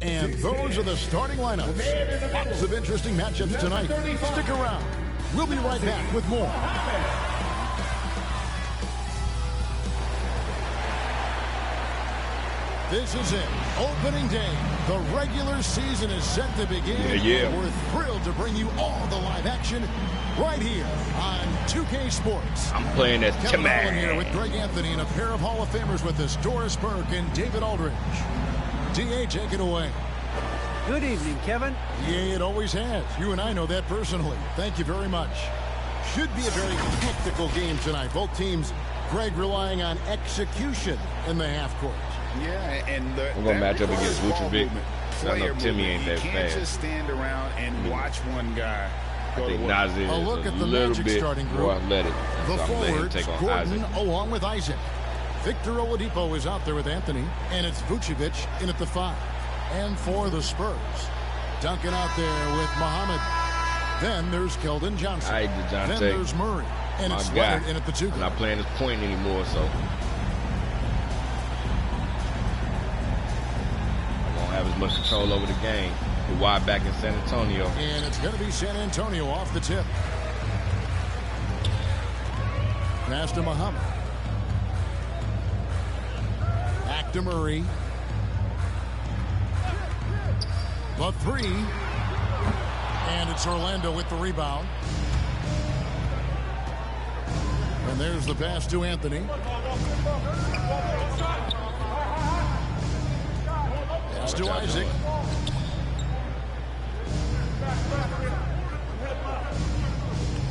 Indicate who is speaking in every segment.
Speaker 1: And those are the starting lineups. Lots of interesting matchups tonight. Stick around. We'll be right back with more. This is it. Opening day. The regular season is set to begin. We're thrilled to bring you all the live action right here on 2K Sports.
Speaker 2: I'm playing as
Speaker 1: Keldon here with Greg Anthony and a pair of Hall of Famers with us, Doris Burke and David Aldridge. DA, take it away.
Speaker 3: Good evening, Kevin.
Speaker 1: Yeah, it always has. You and I know that personally. Thank you very much. Should be a very technical game tonight. Both teams, Greg, relying on execution in the half court.
Speaker 4: Yeah, and
Speaker 2: we're going to match up against Vucevic. I know Timmy ain't that fast.
Speaker 4: You can't just stand around and watch one guy.
Speaker 2: I think Nazr is
Speaker 1: a look at the
Speaker 2: little
Speaker 1: Magic
Speaker 2: bit
Speaker 1: starting group.
Speaker 2: more athletic.
Speaker 1: The
Speaker 2: so
Speaker 1: forwards,
Speaker 2: take on
Speaker 1: Gordon
Speaker 2: Isaac.
Speaker 1: along with Isaac. Victor Oladipo is out there with Anthony, and it's Vucevic in at the 5. And for the Spurs, Duncan out there with Mohammed. Then there's Keldon Johnson.
Speaker 2: All right, Dejounte.
Speaker 1: Then there's Murray, and it's Leonard in at the 2.
Speaker 2: I'm not playing this point anymore, so have as much control over the game. Kawhi back in San Antonio.
Speaker 1: And it's going to be San Antonio off the tip. Pass to Mohammed. Back to Murray. The 3. And it's Orlando with the rebound. And there's the pass to Anthony. To Isaac.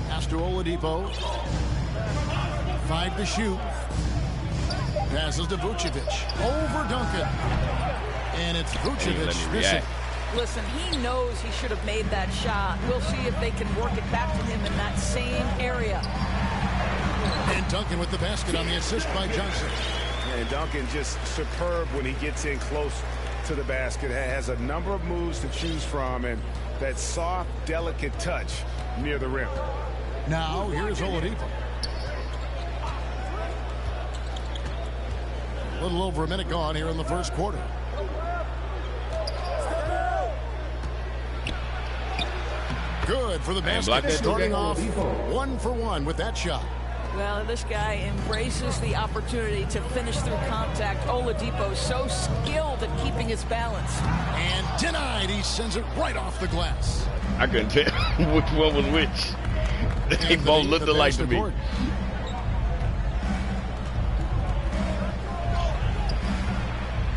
Speaker 1: Pass to Oladipo. 5 to shoot. Passes to Vucevic. Over Duncan. And it's Vucevic missing.
Speaker 5: Listen, he knows he should have made that shot. We'll see if they can work it back to him in that same area.
Speaker 1: And Duncan with the basket on the assist by Johnson.
Speaker 4: And Duncan just superb when he gets in close to the basket. Has a number of moves to choose from, and that soft, delicate touch near the rim.
Speaker 1: Now here's Oladipo. A little over a minute gone here in the first quarter. Good for the basket. Starting off 1 for 1 with that shot.
Speaker 5: Well, this guy embraces the opportunity to finish through contact. Oladipo so skilled at keeping his balance.
Speaker 1: And denied. He sends it right off the glass.
Speaker 2: I couldn't tell which one was which. They both looked alike to me.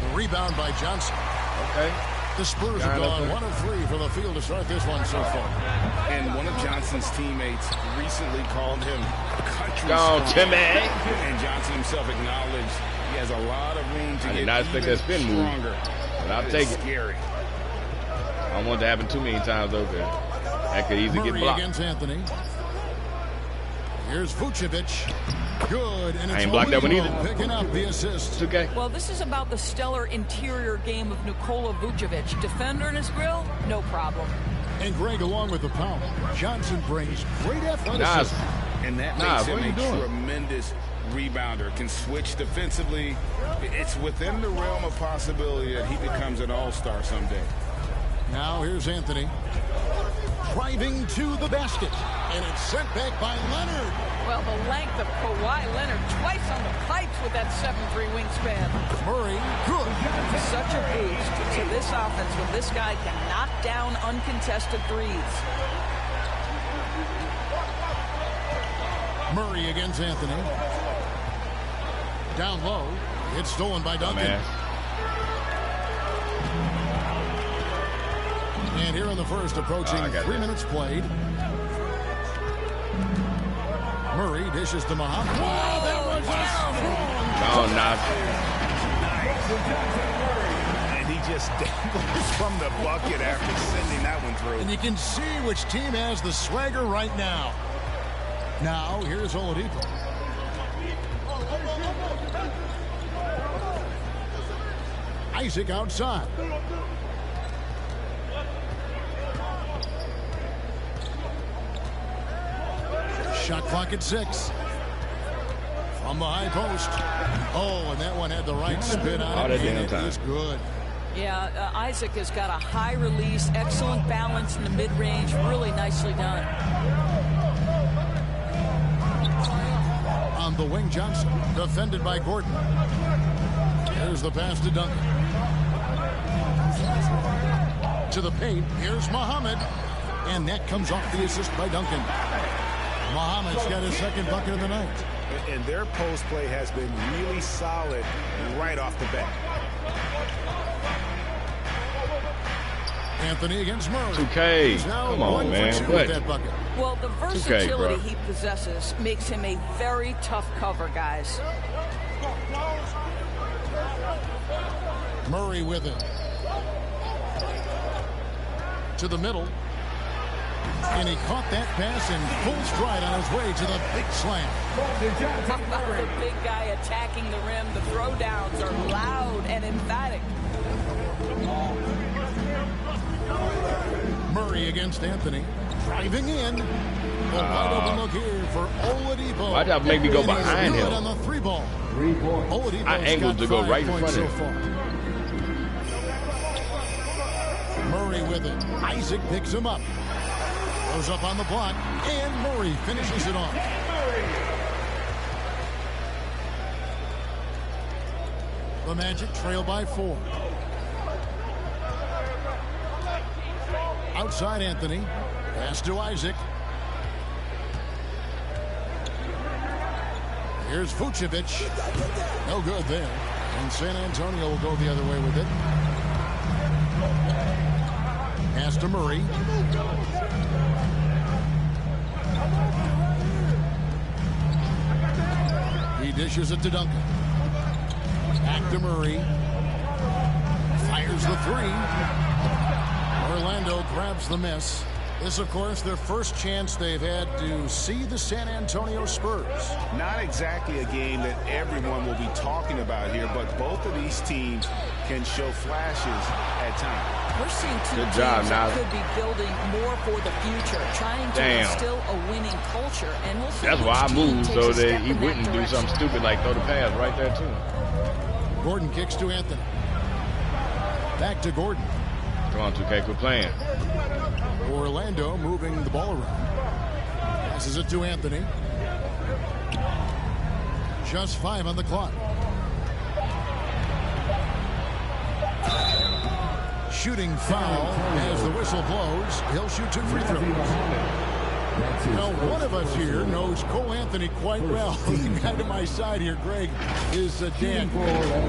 Speaker 1: The rebound by Johnson.
Speaker 2: Okay.
Speaker 1: The Spurs have gone 1 of 3 from the field to start this one so far.
Speaker 4: And one of Johnson's teammates recently called him country
Speaker 2: strong. Timmy.
Speaker 4: And Johnson himself acknowledged he has a lot of room to get
Speaker 2: not expect that spin move, but I'll take it.
Speaker 4: Scary.
Speaker 2: I don't want it to happen too many times over there. That could easily
Speaker 1: Murray
Speaker 2: get blocked.
Speaker 1: Against Anthony. Here's Vucevic. Good, and it's
Speaker 2: I ain't blocked that one either.
Speaker 1: Picking up the assist.
Speaker 2: Okay.
Speaker 5: Well, this is about the stellar interior game of Nikola Vucevic. Defender in his grill, no problem.
Speaker 1: And Greg, along with the power, Johnson brings great athleticism.
Speaker 4: And that makes him a tremendous rebounder. Can switch defensively. It's within the realm of possibility that he becomes an all-star someday.
Speaker 1: Now here's Anthony. Driving to the basket. And it's sent back by Leonard.
Speaker 5: Well, the length of Kawhi Leonard twice on the pipes with that 7'3" wingspan.
Speaker 1: Murray, good.
Speaker 5: Such a boost to this offense when this guy can knock down uncontested threes.
Speaker 1: Murray against Anthony. Down low. It's stolen by Duncan. And here in the first, approaching 3 minutes played. Murray dishes to Mohammed. Wow, that was
Speaker 2: Oh, Nazr.
Speaker 4: And he just dangles from the bucket after sending that one through.
Speaker 1: And you can see which team has the swagger right now. Now, here's Oladipo. Isaac outside. Shot clock at 6. From the high post. Oh, and that one had the right spin on it.
Speaker 2: That
Speaker 1: And it was good.
Speaker 5: Yeah, Isaac has got a high release, excellent balance in the mid-range, really nicely done.
Speaker 1: On the wing, Johnson, defended by Gordon. Here's the pass to Duncan. To the paint, here's Mohammed. And that comes off the assist by Duncan. Mohammed's got his second bucket of the night.
Speaker 4: And their post play has been really solid right off the bat.
Speaker 1: Anthony against Murray.
Speaker 2: 2K. Come on, man. What?
Speaker 1: That bucket.
Speaker 5: Well, the versatility he possesses makes him a very tough cover, guys.
Speaker 1: Murray with it. To the middle. And he caught that pass in full stride on his way to the big slam.
Speaker 5: The big guy attacking the rim. The throwdowns are loud and emphatic.
Speaker 1: Murray against Anthony. Driving in. The wide open look here for Oladipo.
Speaker 2: Why'd that make me go behind him?
Speaker 1: On the three ball.
Speaker 2: I angled to go right in front of him.
Speaker 1: Murray with it. Isaac picks him up. Goes up on the block, and Murray finishes it off. The Magic trail by 4. Outside Anthony. Pass to Isaac. Here's Vucevic. No good there. And San Antonio will go the other way with it. Pass to Murray. He dishes it to Duncan. Back to Murray. Fires the three. Orlando grabs the miss. This, of course, their first chance they've had to see the San Antonio Spurs.
Speaker 4: Not exactly a game that everyone will be talking about here, but both of these teams can show flashes at times.
Speaker 5: We're seeing two teams that could be building more for the future, trying to instill a winning culture. And we'll see.
Speaker 2: That's why I moved, so that he wouldn't do something stupid like throw the pass right there to him.
Speaker 1: Gordon kicks to Anthony. Back to Gordon.
Speaker 2: Come on, 2K, quit playing.
Speaker 1: Orlando moving the ball around. Passes it to Anthony. Just 5 on the clock. Shooting foul as the whistle blows. He'll shoot 2 free throws. Now, one of us here knows Cole Anthony quite well. The guy to my side here, Greg, is Dan.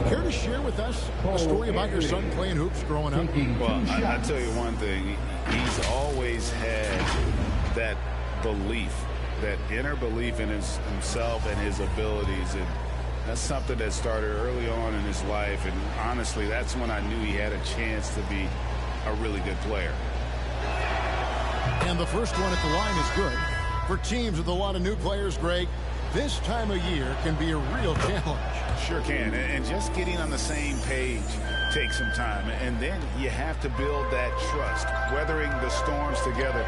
Speaker 1: Care to share with us a story about your son playing hoops growing up?
Speaker 4: Well, I'll tell you one thing. He's always had that belief, that inner belief in himself and his abilities. And that's something that started early on in his life. And honestly, that's when I knew he had a chance to be a really good player.
Speaker 1: And the first one at the line is good. For teams with a lot of new players, Greg, this time of year can be a real challenge.
Speaker 4: Sure can. And just getting on the same page takes some time. And then you have to build that trust. Weathering the storms together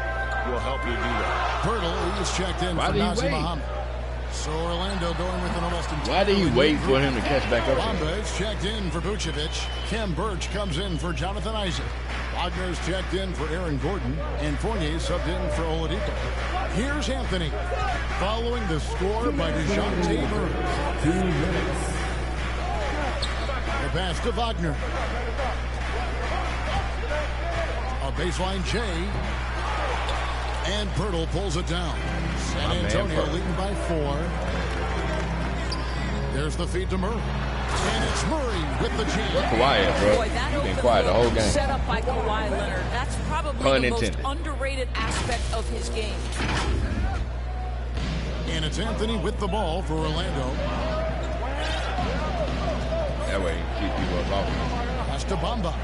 Speaker 4: will help you do that.
Speaker 1: Pirtle is checked in for Nazr Mohammed. So Orlando going with an almost entirely.
Speaker 2: Why did he wait for him to catch back up?
Speaker 1: Bamba is checked in for Vucevic. Kem Birch comes in for Jonathan Isaac. Wagner's checked in for Aaron Gordon. And Fournier subbed in for Oladipo. Here's Anthony. Following the score by Dejounte. 2 minutes. The pass to Wagner. A baseline J. And Pirtle pulls it down. San Antonio leading by 4. There's the feed to Murray. And it's Murray with the jam.
Speaker 2: Where's Kawhi at, bro?
Speaker 5: Boy, that
Speaker 2: He's been quiet the whole game.
Speaker 5: Set up by Kawhi Leonard. That's probably the most underrated aspect of his game.
Speaker 1: And it's Anthony with the ball for Orlando.
Speaker 2: That way you keep people off.
Speaker 1: Pass to Bamba.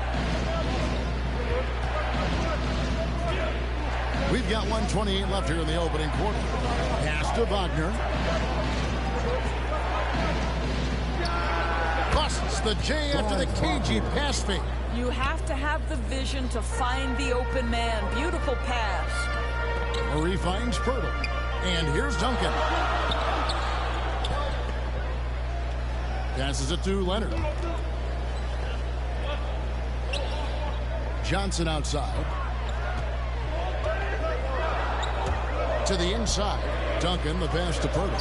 Speaker 1: We've got 1:28 left here in the opening quarter. Pass to Wagner. Busts the J after the cagey pass fake.
Speaker 5: You have to have the vision to find the open man. Beautiful pass.
Speaker 1: Murray finds Pirtle. And here's Duncan. Passes it to Leonard. Johnson outside. To the inside. Duncan, the pass to Purtle.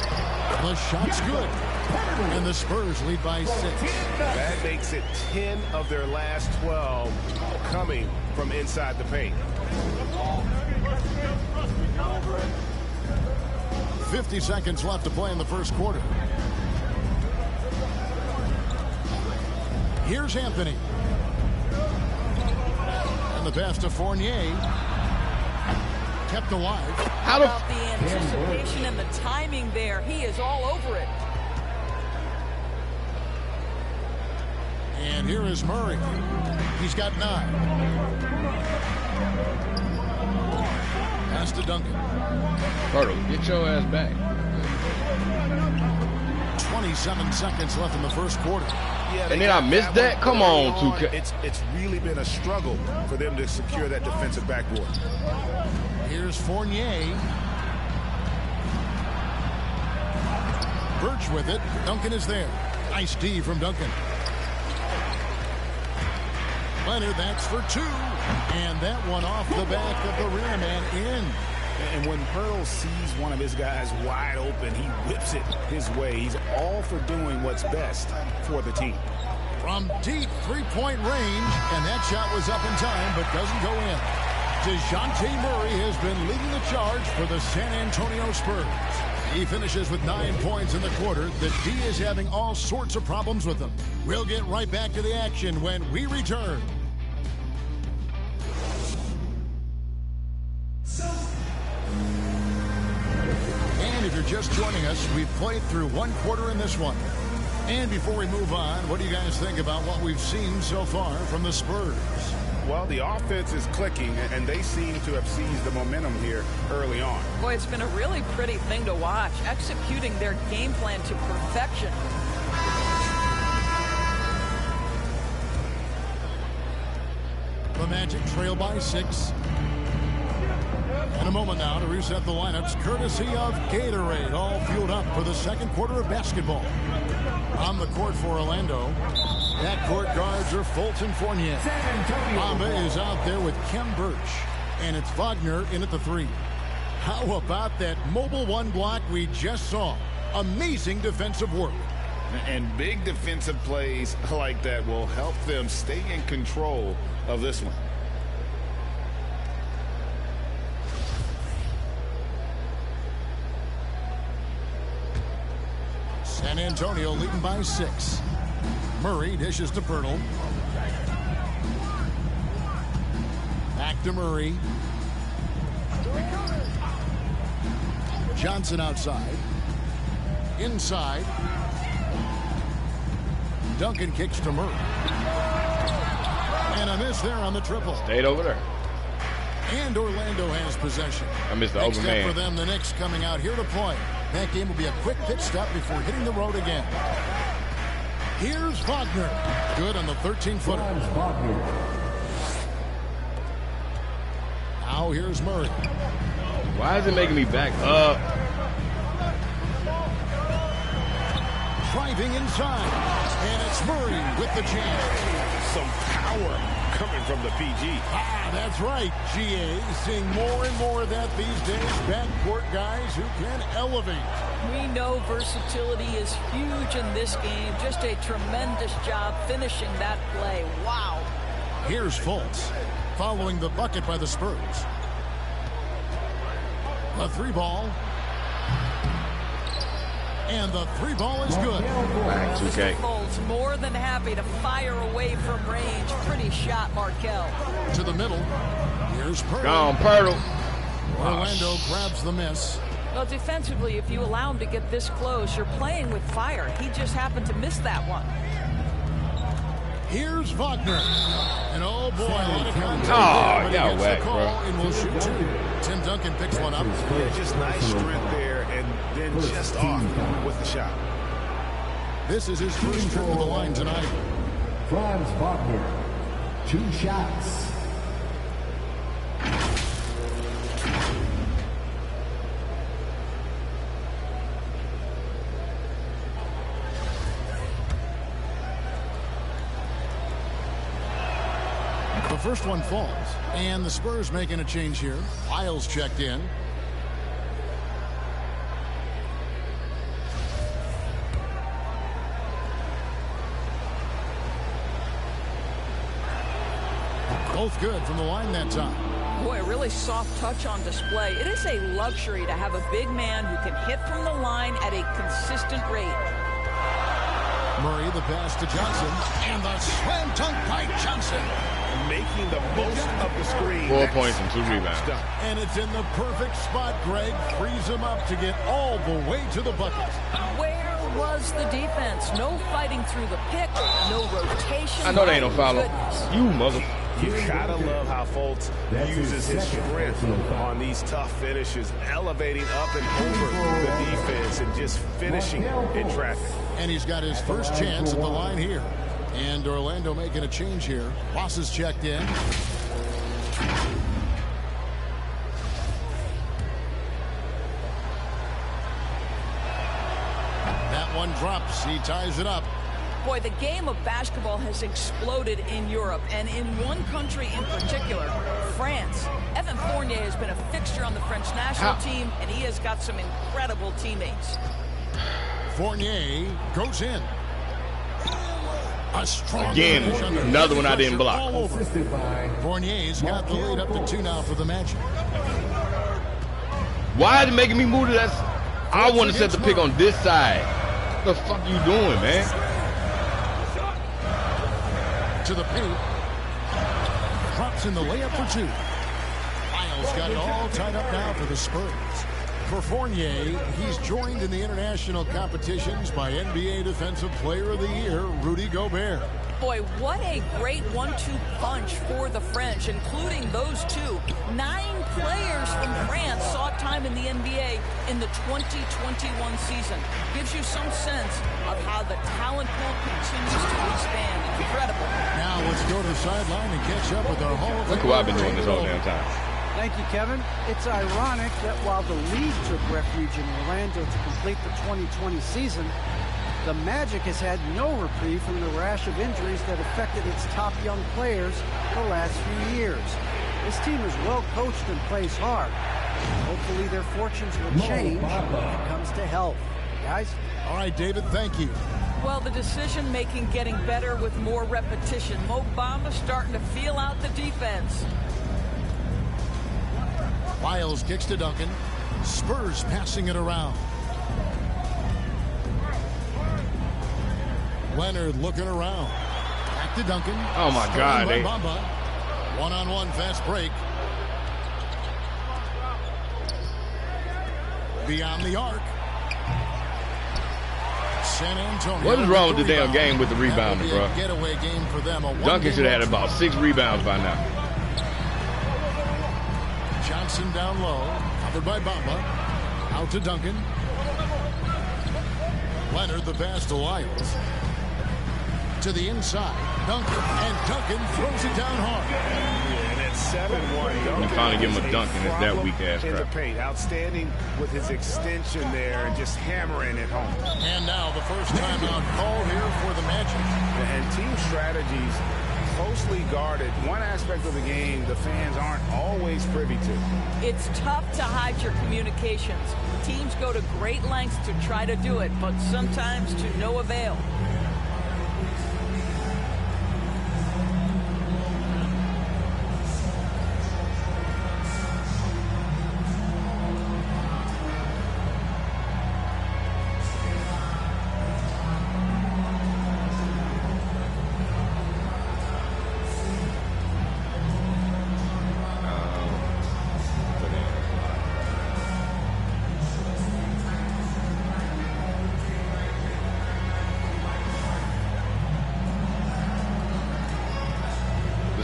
Speaker 1: The shot's good. And the Spurs lead by 6.
Speaker 6: That makes it 10 of their last 12 coming from inside the paint.
Speaker 1: 50 seconds left to play in the first quarter. Here's Anthony. And the pass to Fournier. Kept alive.
Speaker 5: How about the anticipation and the timing there? He is all over it.
Speaker 1: And here is Murray. He's got 9. Pass to Duncan.
Speaker 2: Carter, get your ass back.
Speaker 1: 27 seconds left in the first quarter.
Speaker 6: Yeah,
Speaker 2: And then I missed that? Come on, 2K.
Speaker 6: It's really been a struggle for them to secure that defensive backboard.
Speaker 1: Here's Fournier. Birch with it. Duncan is there. Nice D from Duncan. Leonard, that's for 2. And that one off the back of the rear man in.
Speaker 4: And when Pearl sees one of his guys wide open, he whips it his way. He's all for doing what's best for the team.
Speaker 1: From deep three-point range, and that shot was up in time, but doesn't go in. Dejounte Murray has been leading the charge for the San Antonio Spurs. He finishes with 9 points in the quarter. The D is having all sorts of problems with him. We'll get right back to the action when we return. And if you're just joining us, we've played through one quarter in this one. And before we move on, what do you guys think about what we've seen so far from the Spurs?
Speaker 4: Well, the offense is clicking, and they seem to have seized the momentum here early on.
Speaker 5: Boy, it's been a really pretty thing to watch, executing their game plan to perfection.
Speaker 1: The Magic trail by 6. In a moment now to reset the lineups, courtesy of Gatorade, all fueled up for the second quarter of basketball. On the court for Orlando, backcourt guards are Fultz and Fournier. Mamba is out there with Kem Birch, and it's Wagner in at the 3. How about that mobile one block we just saw? Amazing defensive work.
Speaker 4: And big defensive plays like that will help them stay in control of this one.
Speaker 1: San Antonio leading by 6. Murray dishes to Pirtle. Back to Murray. Johnson outside. Inside. Duncan kicks to Murray. And a miss there on the triple.
Speaker 2: Stayed over there.
Speaker 1: And Orlando has possession.
Speaker 2: I missed the
Speaker 1: Next
Speaker 2: open
Speaker 1: step
Speaker 2: man.
Speaker 1: for them, the Knicks coming out here to play. That game will be a quick pit stop before hitting the road again. Here's Wagner. Good on the 13-footer. Now here's Murray.
Speaker 2: Why is it making me back up?
Speaker 1: Driving inside. And it's Murray with the jam.
Speaker 6: Some power coming from the PG.
Speaker 1: That's right, GA. Seeing more and more of that these days. Backcourt guys who can elevate.
Speaker 5: We know versatility is huge in this game. Just a tremendous job finishing that play. Wow.
Speaker 1: Here's Fultz following the bucket by the Spurs. The 3 ball. And the 3 ball is good.
Speaker 2: Okay.
Speaker 5: Fultz more than happy to fire away from range. Pretty shot, Markelle.
Speaker 1: To the middle. Here's Pirtle.
Speaker 2: Gone, Pirtle.
Speaker 1: Orlando grabs the miss.
Speaker 5: Well, defensively, if you allow him to get this close, you're playing with fire. He just happened to miss that one.
Speaker 1: Here's Wagner. And oh boy, a lot of contact
Speaker 2: Oh,
Speaker 1: there,
Speaker 2: y'all
Speaker 1: but he
Speaker 2: whack,
Speaker 1: gets the call
Speaker 2: bro.
Speaker 1: and will shoot 2. Tim Duncan picks one up.
Speaker 4: Yeah, just nice strength there, and then just off with the shot.
Speaker 1: This is his first trip to the line tonight.
Speaker 7: Franz Wagner, 2 shots.
Speaker 1: The first one falls, and the Spurs making a change here. Lyles checked in. Both good from the line that time.
Speaker 5: Boy, a really soft touch on display. It is a luxury to have a big man who can hit from the line at a consistent rate.
Speaker 1: Murray, the pass to Johnson, and the slam dunk by Johnson.
Speaker 6: Making the most of the screen.
Speaker 2: 4 points and 2 rebounds.
Speaker 1: And it's in the perfect spot. Greg frees him up to get all the way to the bucket.
Speaker 5: Where was the defense? No fighting through the pick, no rotation.
Speaker 2: I know there ain't no foul. You mother.
Speaker 6: You gotta love how Fultz uses his strength on these tough finishes, elevating up and over the defense and just finishing in traffic.
Speaker 1: And he's got his first chance at the line here. And Orlando making a change here. Ross is checked in. That one drops. He ties it up.
Speaker 5: Boy, the game of basketball has exploded in Europe, and in one country in particular, France. Evan Fournier has been a fixture on the French national team, and he has got some incredible teammates.
Speaker 1: Fournier goes in. A strong
Speaker 2: Again, another one I didn't block.
Speaker 1: Fournier's got the lead up to 2 now for the Magic.
Speaker 2: Why is it making me move to that? I want to set the pick on this side. What the fuck you doing, man?
Speaker 1: To the paint. Drops in the layup for 2. Lyles got it all tied up now for the Spurs. For Fournier, he's joined in the international competitions by NBA Defensive Player of the Year, Rudy Gobert.
Speaker 5: Boy, what a great 1-2 punch for the French, including those two. 9 players from France saw time in the NBA in the 2021 season. Gives you some sense of how the talent pool continues to expand. Incredible.
Speaker 1: Now let's go to the sideline and catch up with our Hall of Fame.
Speaker 2: Look what I've been doing this whole damn time.
Speaker 3: Thank you, Kevin. It's ironic that while the league took refuge in Orlando to complete the 2020 season, the Magic has had no reprieve from the rash of injuries that affected its top young players the last few years. This team is well coached and plays hard. Hopefully their fortunes will change when it comes to health. Guys?
Speaker 1: All right, David, thank you.
Speaker 5: Well, the decision-making getting better with more repetition. Mo Bamba starting to feel out the defense.
Speaker 1: Lyles kicks to Duncan. Spurs passing it around. Leonard looking around. Back to Duncan.
Speaker 2: Oh, my God.
Speaker 1: Bamba. One-on-one fast break. Beyond the arc. San Antonio.
Speaker 2: What is wrong with the damn game with the rebounding, bro?
Speaker 1: Getaway game for them.
Speaker 2: Duncan should have had about 6 rebounds by now.
Speaker 1: Johnson down low. Covered by Bamba. Out to Duncan. Leonard the pass to Lyles. To the inside. Duncan. And Duncan throws it down hard.
Speaker 6: And at 7-1,
Speaker 2: You finally give him a dunk, and it's that weak-ass
Speaker 6: in the
Speaker 2: crap.
Speaker 6: paint. Outstanding with his extension there and just hammering it home.
Speaker 1: And now the first timeout called here for the Magic.
Speaker 6: And team strategies closely guarded. One aspect of the game the fans aren't always privy to.
Speaker 5: It's tough to hide your communications. Teams go to great lengths to try to do it, but sometimes to no avail.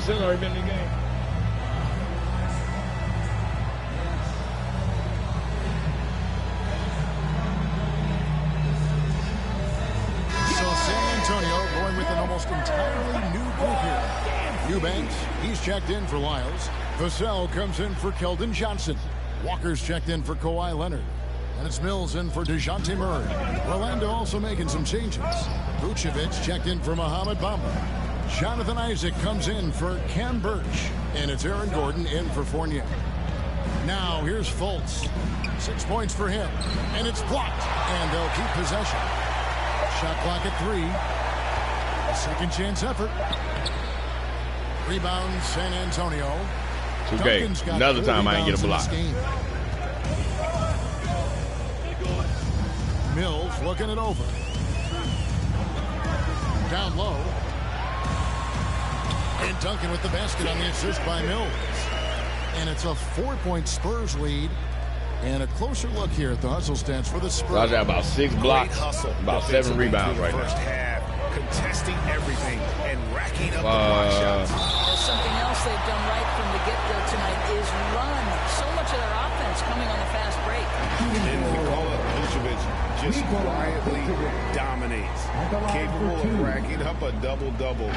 Speaker 2: Still already been in the game.
Speaker 1: So San Antonio going with an almost entirely new group here. Eubanks, he's checked in for Lyles. Vassell comes in for Keldon Johnson. Walker's checked in for Kawhi Leonard. And it's Mills in for Dejounte Murray. Orlando also making some changes. Vucevic checked in for Mohammed Bamba. Jonathan Isaac comes in for Cam Birch, and it's Aaron Gordon in for Fournier. Now here's Fultz. 6 points for him, and it's blocked, and they'll keep possession. Shot clock at 3. A second chance effort. Rebound San Antonio.
Speaker 2: Okay, another time I ain't get a block.
Speaker 1: Mills looking it over. Down low. And Duncan with the basket on the assist by Mills. And it's a 4-point Spurs lead. And a closer look here at the hustle stats for the Spurs.
Speaker 2: I got about 6 blocks, about 7 rebounds right
Speaker 6: first
Speaker 2: now.
Speaker 6: half, contesting everything and racking up the block shots.
Speaker 5: Something else they've done right from the get-go tonight is run. So much of their offense coming on the fast break.
Speaker 6: And Nikola Vucevic just quietly dominates. Capable of racking up a double-double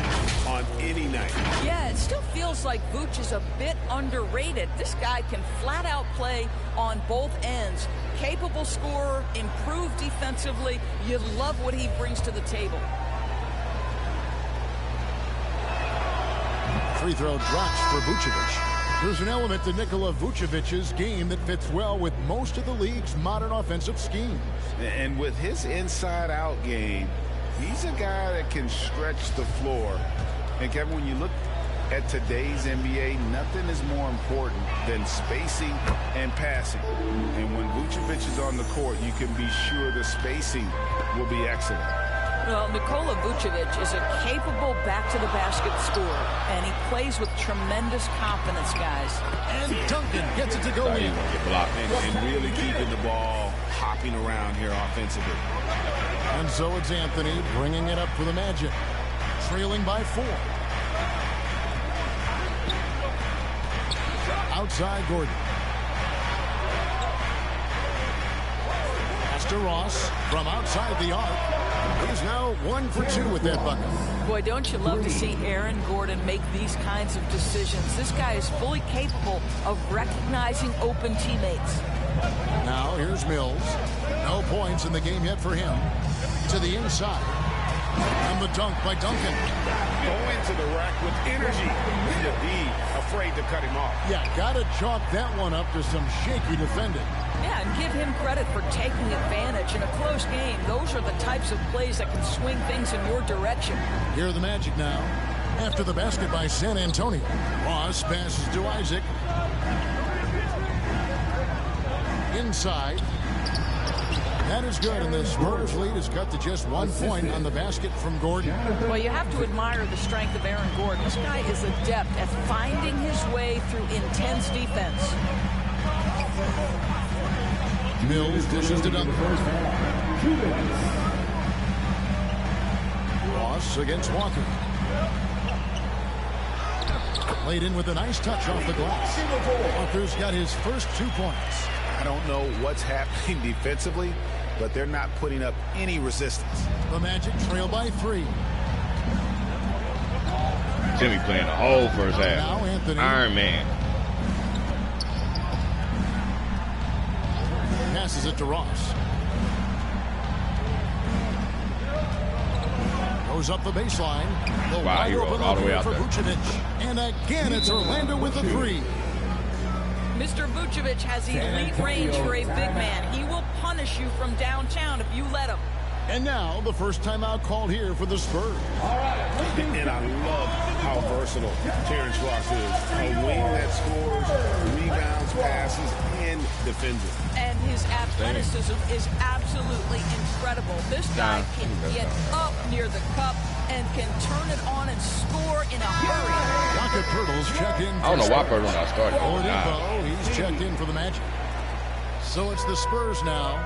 Speaker 6: on any night.
Speaker 5: Yeah, it still feels like Vooch is a bit underrated. This guy can flat out play on both ends. Capable scorer, improved defensively. You love what he brings to the table.
Speaker 1: Free throw drops for Vucevic. There's an element to Nikola Vucevic's game that fits well with most of the league's modern offensive schemes.
Speaker 4: And with his inside-out game, he's a guy that can stretch the floor. And Kevin, when you look at today's NBA, nothing is more important than spacing and passing. And when Vucevic is on the court, you can be sure the spacing will be excellent.
Speaker 5: Well, Nikola Vucevic is a capable back-to-the-basket scorer, and he plays with tremendous confidence, guys.
Speaker 1: And Duncan gets it to go in.
Speaker 4: And really keeping the ball hopping around here offensively.
Speaker 1: And so it's Anthony bringing it up for the Magic, trailing by 4. Outside Gordon. Pass to Ross from outside the arc. He's now 1 for 2 with that bucket.
Speaker 5: Boy, don't you love to see Aaron Gordon make these kinds of decisions. This guy is fully capable of recognizing open teammates.
Speaker 1: Now here's Mills. No points in the game yet for him. To the inside. And the dunk by Duncan.
Speaker 6: Go into the rack with energy. Need to be afraid to cut him off.
Speaker 1: Yeah, gotta chalk that one up to some shaky defending.
Speaker 5: Yeah, and give him credit for taking advantage in a close game. Those are the types of plays that can swing things in your direction.
Speaker 1: Here are the Magic now. After the basket by San Antonio. Ross passes to Isaac. Inside. That is good, and the Spurs lead is cut to just 1 point on the basket from Gordon.
Speaker 5: Well, you have to admire the strength of Aaron Gordon. This guy is adept at finding his way through intense defense.
Speaker 1: Mills dishes to Duncan. Ross against Walker. Played in with a nice touch off the glass. Walker's got his first 2 points.
Speaker 4: I don't know what's happening defensively, but they're not putting up any resistance.
Speaker 1: The Magic trail by 3.
Speaker 2: Timmy playing the whole first half.
Speaker 1: Now Anthony.
Speaker 2: Iron Man.
Speaker 1: Passes it to Ross. Goes up the baseline. The
Speaker 2: Wow, he rolled all the way out
Speaker 1: for
Speaker 2: there.
Speaker 1: Vucevic. And again, it's Orlando with the 3.
Speaker 5: Mr. Vucevic has elite range for a big man. He will punish you from downtown if you let him.
Speaker 1: And now the first timeout called here for the Spurs.
Speaker 6: And I love how versatile Terrence Ross is. A wing that scores, rebounds, passes, and defends it.
Speaker 5: And his athleticism is absolutely incredible. This guy can get up near the cup and can turn it on and score in a hurry.
Speaker 1: Rocket Turtles check in.
Speaker 2: I don't know why Purtle not starting.
Speaker 1: Oladipo, he's checked in for the Magic. So it's the Spurs now.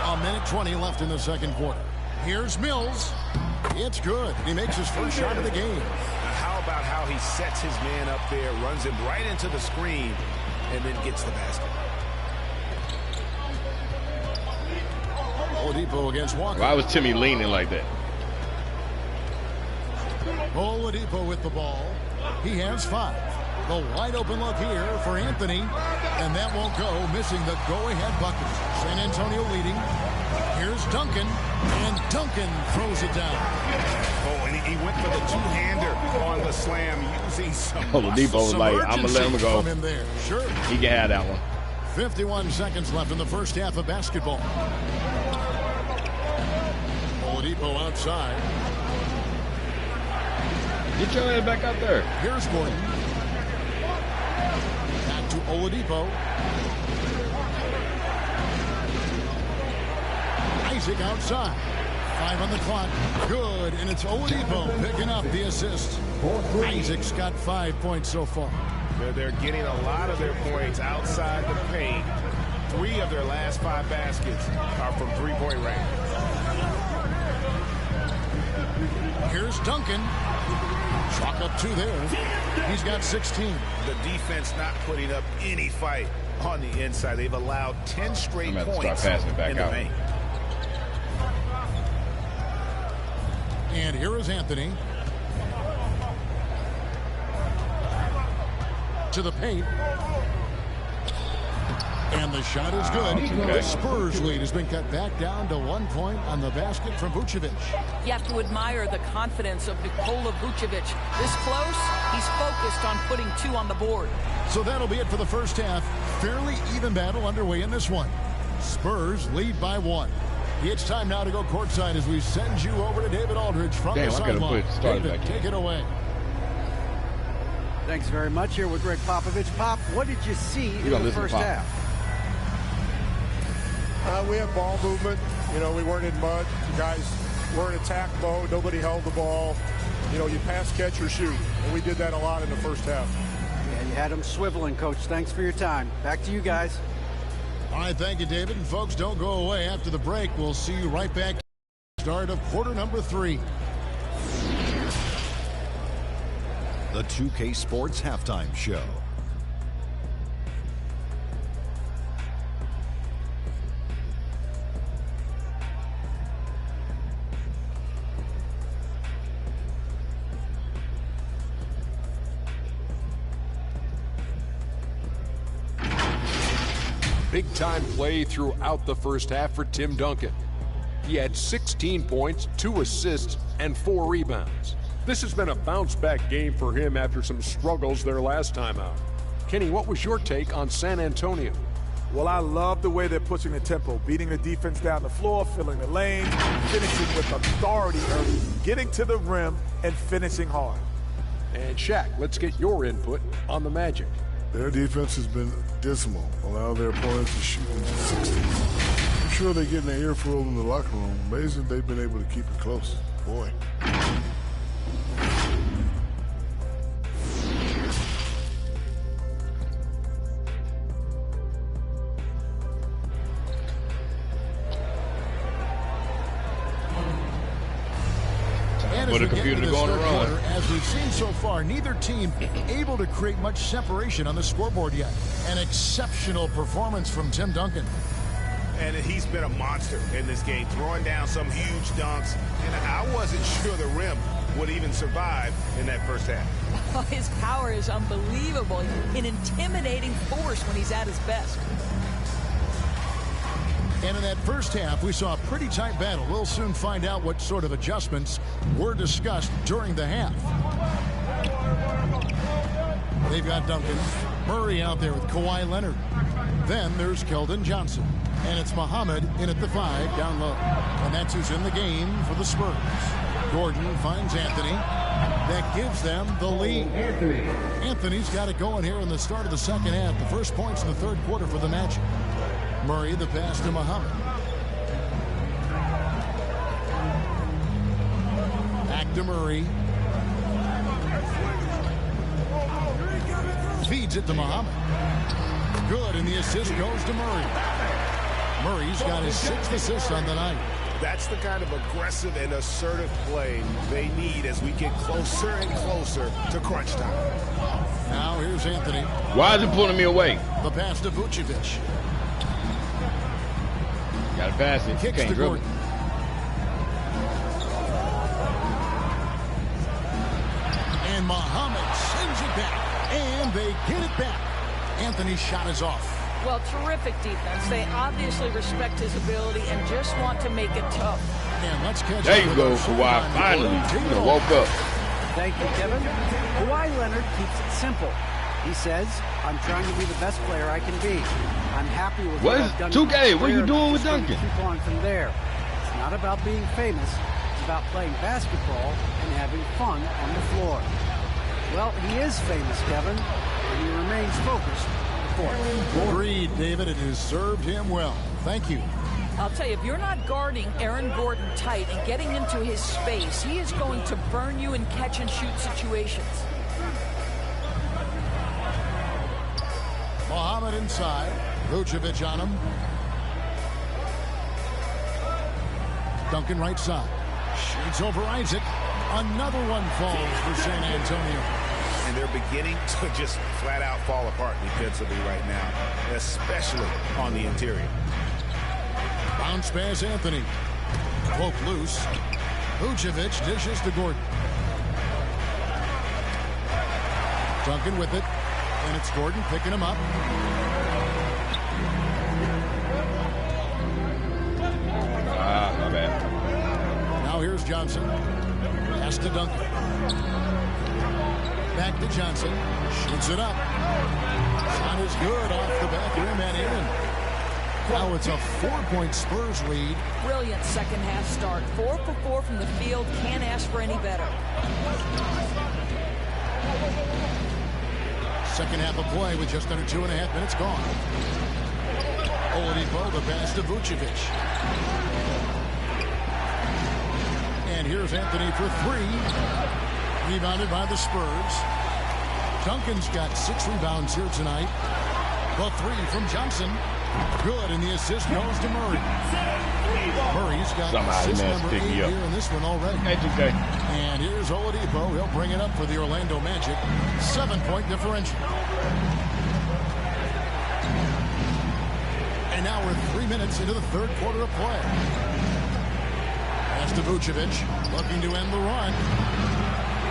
Speaker 1: A minute 20 left in the second quarter. Here's Mills. It's good. He makes his first shot of the game.
Speaker 6: How about how he sets his man up there, runs him right into the screen, and then gets the basket.
Speaker 1: Oladipo against Walker.
Speaker 2: Why was Timmy leaning like that?
Speaker 1: Oladipo with the ball. He has 5. The wide open look here for Anthony. And that won't go, missing the go-ahead bucket. San Antonio leading. Here's Duncan, and Duncan throws it down.
Speaker 4: Oh, and he went for the two-hander on the slam using some
Speaker 2: Oladipo was like, I'm going to let him go.
Speaker 1: From him there. Sure.
Speaker 2: He can have that one.
Speaker 1: 51 seconds left in the first half of basketball. Oladipo outside.
Speaker 2: Get your head back out there.
Speaker 1: Here's Gordon. Back to Oladipo. Isaac outside. 5 on the clock. Good, and it's Oladipo picking up the assist. Isaac's got 5 points so far.
Speaker 4: They're getting a lot of their points outside the paint. 3 of their last 5 baskets are from three-point range.
Speaker 1: Here's Duncan. Chalk up 2 there. He's got 16.
Speaker 4: The defense not putting up any fight on the inside. They've allowed 10 straight points in the paint.
Speaker 1: And here is Anthony. To the paint. And the shot is good. The Spurs lead has been cut back down to 1 point on the basket from Vucevic.
Speaker 5: You have to admire the confidence of Nikola Vucevic. This close, he's focused on putting 2 on the board.
Speaker 1: So that'll be it for the first half. Fairly even battle underway in this one. Spurs lead by 1. It's time now to go courtside as we send you over to David Aldridge from the sideline. David, take it away.
Speaker 3: Thanks very much. Here with Greg Popovich. Pop, what did you see in the first half?
Speaker 8: We had ball movement. You know, we weren't in mud. You guys were in attack mode. Nobody held the ball. You know, you pass, catch, or shoot. And we did that a lot in the first half.
Speaker 3: Yeah, you had them swiveling, Coach. Thanks for your time. Back to you guys.
Speaker 1: All right, thank you, David. And folks, don't go away. After the break, we'll see you right back. Start of quarter number 3.
Speaker 9: The 2K Sports Halftime Show.
Speaker 10: Big-time play throughout the first half for Tim Duncan. He had 16 points, 2 assists, and 4 rebounds. This has been a bounce-back game for him after some struggles their last time out. Kenny, what was your take on San Antonio?
Speaker 8: Well, I love the way they're pushing the tempo, beating the defense down the floor, filling the lanes, finishing with authority early, getting to the rim, and finishing hard.
Speaker 10: And Shaq, let's get your input on the Magic.
Speaker 11: Their defense has been dismal, allowing their opponents to shoot in the 60s. I'm sure they're getting their earful in the locker room. Amazing they've been able to keep it close. Boy.
Speaker 2: For the computer to go on a run.
Speaker 1: As we've seen so far, neither team able to create much separation on the scoreboard yet. An exceptional performance from Tim Duncan.
Speaker 4: And he's been a monster in this game, throwing down some huge dunks. And I wasn't sure the rim would even survive in that first half.
Speaker 5: Oh, his power is unbelievable. An intimidating force when he's at his best.
Speaker 1: And in that first half, we saw a pretty tight battle. We'll soon find out what sort of adjustments were discussed during the half. They've got Duncan. Murray out there with Kawhi Leonard. Then there's Keldon Johnson. And it's Mohammed in at the 5 down low. And that's who's in the game for the Spurs. Gordon finds Anthony. That gives them the lead. Anthony's got it going here in the start of the second half. The first points in the third quarter for the Magic. Murray, the pass to Mohammed. Back to Murray. Feeds it to Mohammed. Good, and the assist goes to Murray. Murray's got his 6th assist on the night.
Speaker 4: That's the kind of aggressive and assertive play they need as we get closer and closer to crunch time.
Speaker 1: Now here's Anthony.
Speaker 2: Why is he pulling me away?
Speaker 1: The pass to Vucevic.
Speaker 2: Got to pass it.
Speaker 1: Kicks
Speaker 2: Can't
Speaker 1: to
Speaker 2: dribble.
Speaker 1: Gordon. Mohammed sends it back, and they get it back. Anthony's shot is off.
Speaker 5: Well, terrific defense. They obviously respect his ability and just want to make it tough.
Speaker 1: And let's catch
Speaker 2: there you go, Kawhi. Finally, you woke up.
Speaker 3: Thank you, Kevin. Kawhi Leonard keeps it simple. He says, I'm trying to be the best player I can be. I'm happy with what I've done.
Speaker 2: 2K, what are you doing with Duncan?
Speaker 3: Keep on from there. It's not about being famous. It's about playing basketball and having fun on the floor. Well, he is famous, Kevin, and he remains focused on the court.
Speaker 1: Agreed, David. It has served him well. Thank you.
Speaker 5: I'll tell you, if you're not guarding Aaron Gordon tight and getting into his space, he is going to burn you in catch-and-shoot situations.
Speaker 1: Mohammed inside. Vucevic on him. Duncan right side. Shoots over Isaac. Another one falls for San Antonio.
Speaker 4: And they're beginning to just flat out fall apart defensively right now, especially on the interior.
Speaker 1: Bounce pass Anthony. Poke loose. Vucevic dishes to Gordon. Duncan with it. And it's Gordon picking him up.
Speaker 2: My bad.
Speaker 1: Now here's Johnson. Pass to Duncan. Back to Johnson. Shoots it up. Shot is good off the back rim and in. Now it's a 4-point Spurs lead.
Speaker 5: Brilliant second half start. 4 for 4 from the field. Can't ask for any better.
Speaker 1: Second half of play with just under 2.5 minutes gone. Oladipo, the pass to Vucevic. And here's Anthony for 3. Rebounded by the Spurs. Duncan's got 6 rebounds here tonight. The 3 from Johnson. Good, and the assist goes to Murray. Murray's got assist number 8 here in this one already.
Speaker 2: Okay.
Speaker 1: And here's Oladipo. He'll bring it up for the Orlando Magic. 7-point differential. And now we're 3 minutes into the third quarter of play. Pass to Vucevic, looking to end the run.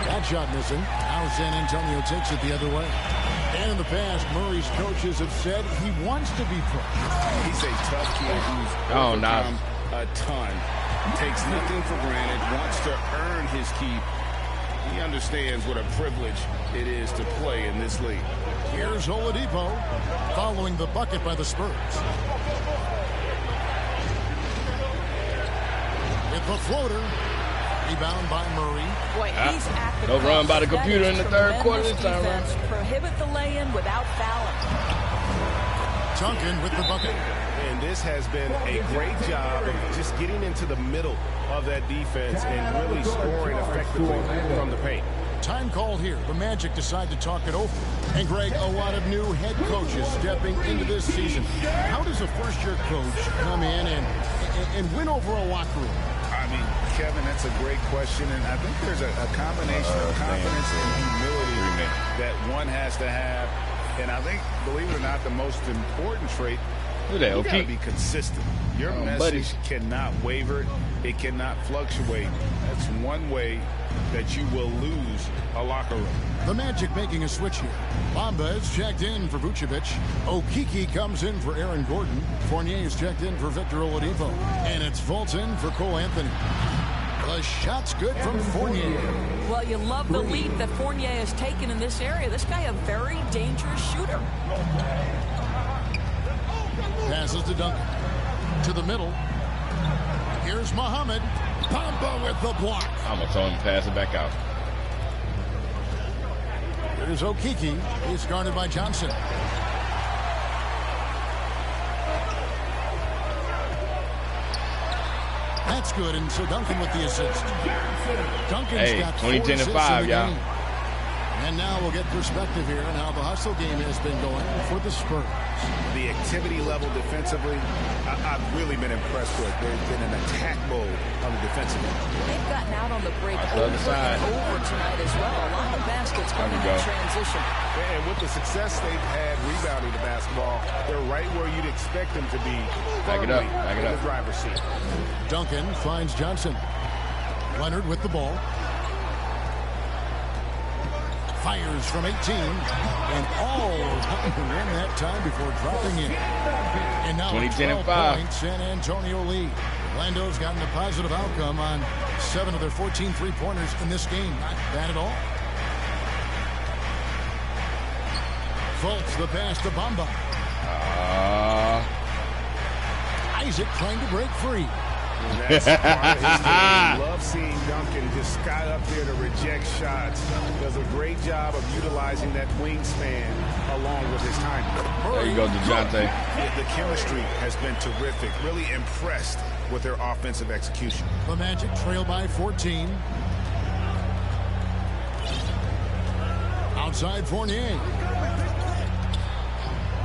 Speaker 1: That shot missing. Now San Antonio takes it the other way. And in the past, Murray's coaches have said he wants to be pushed.
Speaker 4: He's a tough kid who's overcome a ton. Takes nothing for granted, wants to earn his keep. He understands what a privilege it is to play in this league.
Speaker 1: Here's Oladipo following the bucket by the Spurs. With the floater. Rebound by Murray.
Speaker 5: Boy, he's active.
Speaker 2: No run by the computer in the third quarter this time.
Speaker 5: Prohibit the lay-in without fouling.
Speaker 1: Duncan with the bucket.
Speaker 6: And this has been a great job of just getting into the middle of that defense and really scoring effectively from the paint.
Speaker 1: Time called here. The Magic decide to talk it over. And Greg, a lot of new head coaches stepping into this season. How does a first-year coach come in and win over a locker room?
Speaker 4: I mean, Kevin, that's a great question, and I think there's a combination of confidence and humility that one has to have. And I think, believe it or not, the most important trait, you got to be consistent. Your message cannot waver. It cannot fluctuate. That's one way that you will lose a locker room.
Speaker 1: The Magic making a switch here. Bamba is checked in for Vucevic. Okiki comes in for Aaron Gordon. Fournier is checked in for Victor Oladipo. And it's Fulton for Cole Anthony. The shot's good from Fournier.
Speaker 5: Well, you love the lead that Fournier has taken in this area. This guy a very dangerous shooter.
Speaker 1: Passes to Duncan. To the middle. Here's Mohammed. Bamba with the block.
Speaker 2: I'm going to throw him pass it back out.
Speaker 1: Here's Okiki. He's guarded by Johnson. That's good, and so Duncan with the assist. Duncan's got
Speaker 2: 20, 10, and 5, y'all.
Speaker 1: And now we'll get perspective here on how the hustle game has been going for the Spurs.
Speaker 4: The activity level defensively, I've really been impressed with. There's been an attack mode on the defensive end.
Speaker 5: They've gotten out on the break over tonight as well. A lot of baskets coming in transition.
Speaker 6: And with the success they've had rebounding the basketball, they're right where you'd expect them to be.
Speaker 2: Back it up.
Speaker 6: In the driver's seat.
Speaker 1: Duncan finds Johnson. Leonard with the ball. Fires from 18. And all in that time before dropping in. And now
Speaker 2: 20-10-5.
Speaker 1: Point San Antonio lead. Orlando's gotten a positive outcome on 7 of their 14 three-pointers in this game. Not bad at all. Fultz the pass to Bamba. Isaac trying to break free.
Speaker 6: That's part of his game. I love seeing Duncan just sky up there to reject shots. Does a great job of utilizing that wingspan along with his timing.
Speaker 2: There you go, Dejounte.
Speaker 4: The chemistry has been terrific. Really impressed with their offensive execution.
Speaker 1: The Magic trail by 14. Outside Fournier.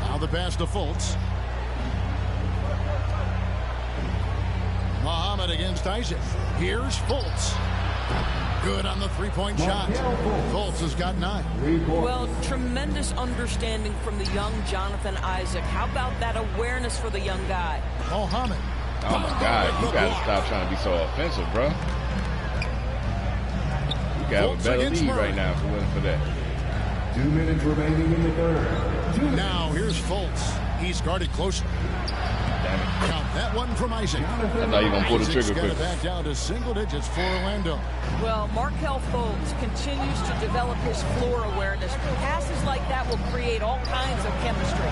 Speaker 1: Now the pass to Fultz. Mohammed against Isaac. Here's Fultz. Good on the three-point shot. Fultz has got 9.
Speaker 5: Well, tremendous understanding from the young Jonathan Isaac. How about that awareness for the young guy?
Speaker 1: Mohammed.
Speaker 2: Oh, my God. You got to stop trying to be so offensive, bro. You got a better lead right now if it wasn't for that.
Speaker 7: 2 minutes remaining in the third.
Speaker 1: Now here's Fultz. He's guarded closely.
Speaker 2: Damn it.
Speaker 1: Count that one from Isaac.
Speaker 2: I thought you were going to pull the trigger quick.
Speaker 1: Back down to single digits for Orlando.
Speaker 5: Well, Markelle Fultz continues to develop his floor awareness. Passes like that will create all kinds of chemistry.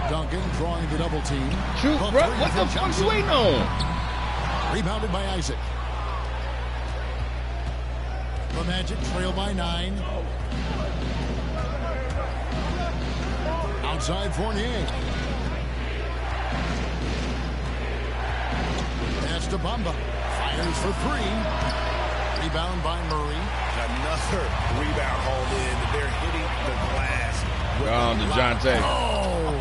Speaker 1: Duncan drawing the double team.
Speaker 2: Shoot, bro. What the fuck you waiting on?
Speaker 1: Rebounded by Isaac. The Magic trail by 9. Outside Fournier. Pass to Bamba. Fires for 3. Rebound by Murray.
Speaker 4: Another rebound hauled in. They're hitting the glass.
Speaker 2: Dejounte.
Speaker 1: Oh!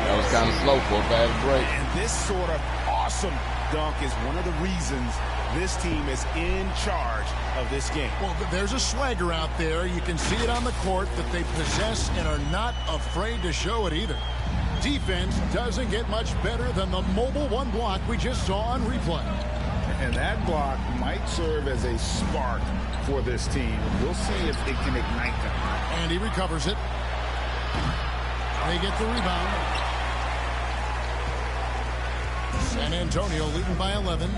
Speaker 2: That was kind of slow for a bad break.
Speaker 4: And this sort of awesome dunk is one of the reasons this team is in charge of this game.
Speaker 1: Well, there's a swagger out there. You can see it on the court that they possess and are not afraid to show it either. Defense doesn't get much better than the mobile one block we just saw on replay.
Speaker 4: And that block might serve as a spark for this team. We'll see if it can ignite them.
Speaker 1: And he recovers it. They get the rebound. San Antonio leading by 11.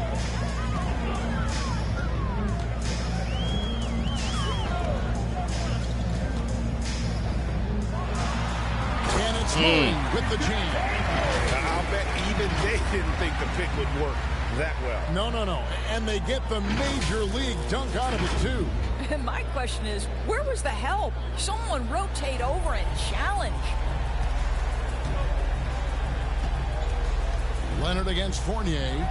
Speaker 1: And it's with the jam.
Speaker 4: I'll bet even they didn't think the pick would work that well.
Speaker 1: No. And they get the major league dunk out of it, too.
Speaker 5: And my question is, where was the help? Someone rotate over and challenge.
Speaker 1: Leonard against Fournier.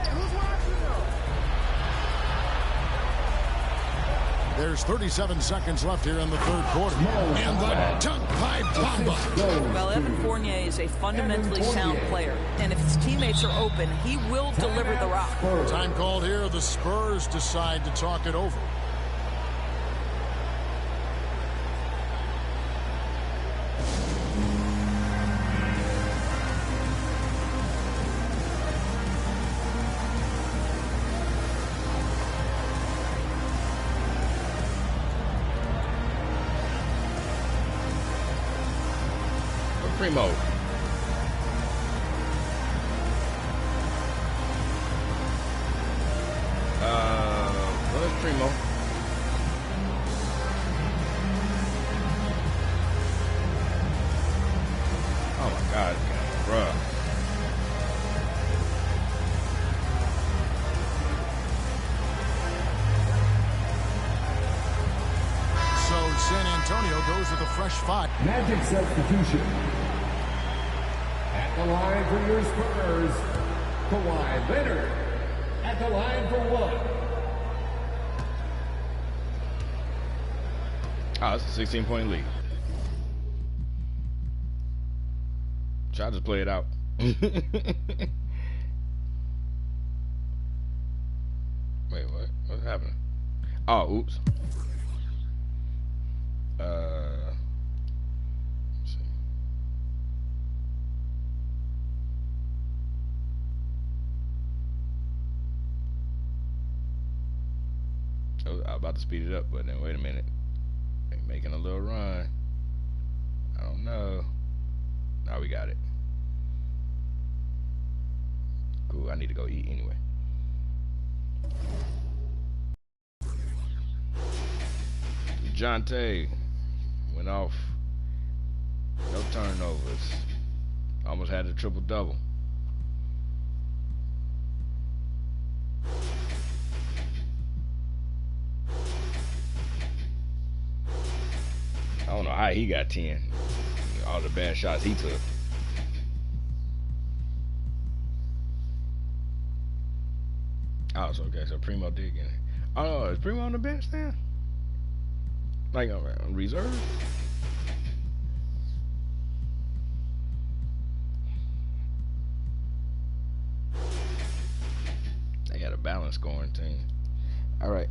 Speaker 1: There's 37 seconds left here in the third quarter. And the dunk by Bamba.
Speaker 5: Well, Evan Fournier is a fundamentally sound player. And if his teammates are open, he will deliver the rock.
Speaker 1: Time called here. The Spurs decide to talk it over.
Speaker 2: Primo. Where's Primo? Oh my God, bruh.
Speaker 1: So San Antonio goes with a fresh 5.
Speaker 7: Magic substitution. At the line for your Spurs, Kawhi Leonard. At the line for 1.
Speaker 2: Oh, it's a 16-point lead. Try to play it out. Wait, what? What's happening? Oh, oops. Let's see. I was about to speed it up, but then wait a minute. Making a little run. I don't know. Now we got it. Cool, I need to go eat anyway. Dejounte went off. No turnovers. Almost had a triple-double. I don't know how he got 10. All the bad shots he took. Oh, so okay. So Primo did get it. Oh, is Primo on the bench then? Like on reserve? They got a balanced scoring team. All right.